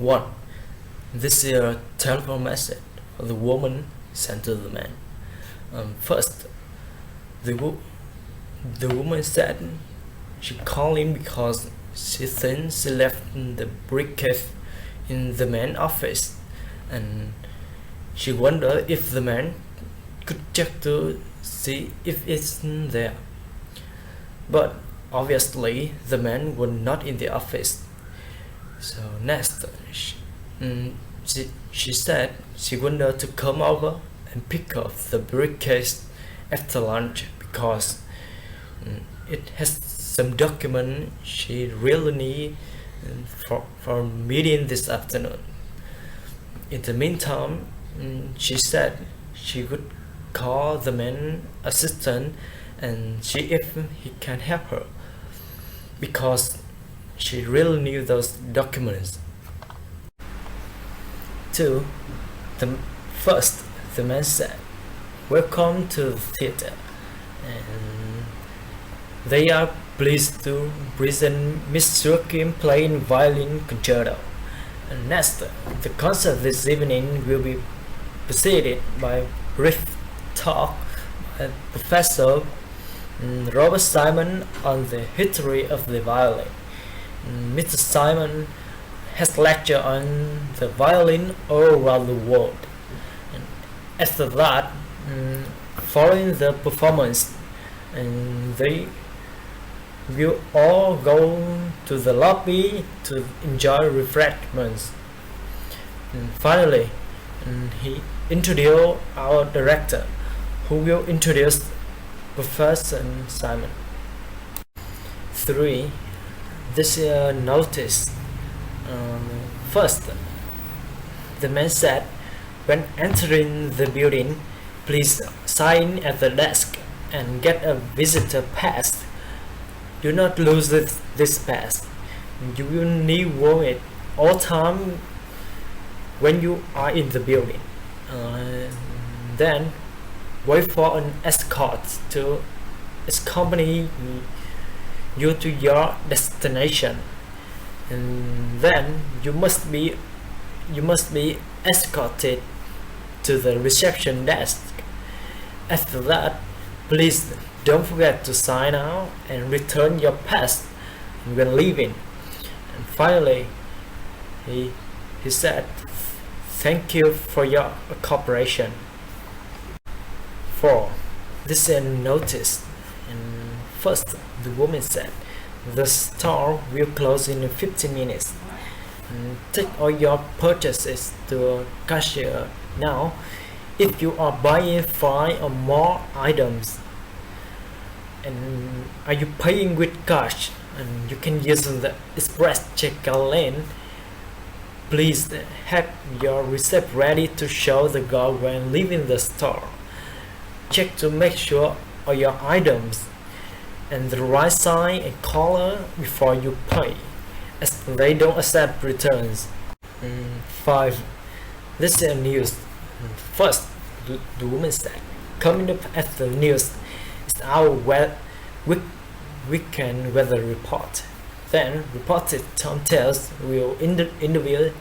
1. This is a telephone message the woman sent to the man. First, the, the woman said she called him because she thinks she left the briefcase in the man's office, and she wondered if the man could check to see if it's there. But obviously, the man was not in the office. So next, she said she wanted to come over and pick up the briefcase after lunch because it has some document she really need for meeting this afternoon. In the meantime, she said she would call the man assistant and see if he can help her because she really knew those documents. 2. The man said, "Welcome to the theater, and they are pleased to present Miss Joachim playing violin concerto. And next, the concert this evening will be preceded by brief talk by Professor Robert Simon on the history of the violin. Mr. Simon has lectured on the violin all around the world. And after that, following the performance, they will all go to the lobby to enjoy refreshments. And finally, he introduced our director, who will introduce Professor Simon." 3. This is a notice. First, the man said, "When entering the building, please sign at the desk and get a visitor pass. Do not lose this pass. You will need it all time when you are in the building. Then wait for an escort to accompany you to your destination, and then you must be escorted to the reception desk. After that, please don't forget to sign out and return your pass when leaving." And finally, he said, "Thank you for your cooperation." 4. This is a notice. And first, the woman said, "The store will close in 15 minutes. Take all your purchases to a cashier now if you are buying 5 or more items. And are you paying with cash? And you can use the express checkout lane. Please have your receipt ready to show the guard when leaving the store. Check to make sure all your items and the right size and color before you pay, as they don't accept returns." 5. This is news. First, the woman said, "Coming up after the news is our weekend weather report. Then reported Tom Tales will interview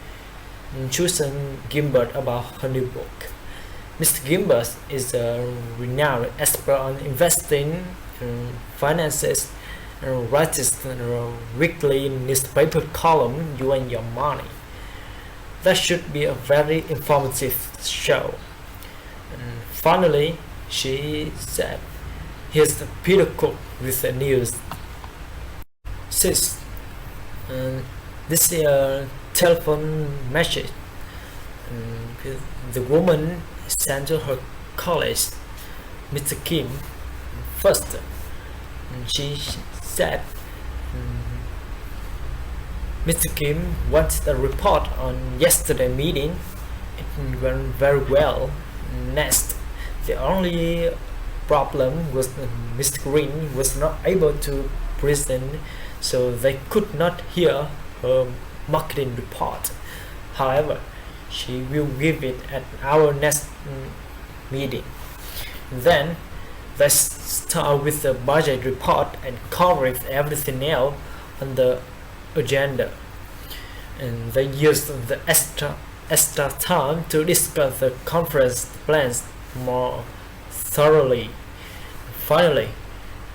Susan Gimbert about her new book. Mr. Gimbert is a renowned expert on investing, finances, and writes a weekly newspaper column, You and Your Money. That should be a very informative show." And finally, she said, "Here's Peter Cook with the news." 6. This is a telephone message. The woman sent to her colleague, Mr. Kim. First, she said, "Mr. Kim wanted a report on yesterday's meeting. It went very well. Next, the only problem was Mr. Green was not able to present, so they could not hear her marketing report. However, she will give it at our next meeting. Then let's start with the budget report and cover everything else on the agenda." and they used the extra time to discuss the conference plans more thoroughly. Finally,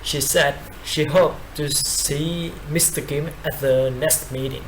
she said she hoped to see Mr. Kim at the next meeting.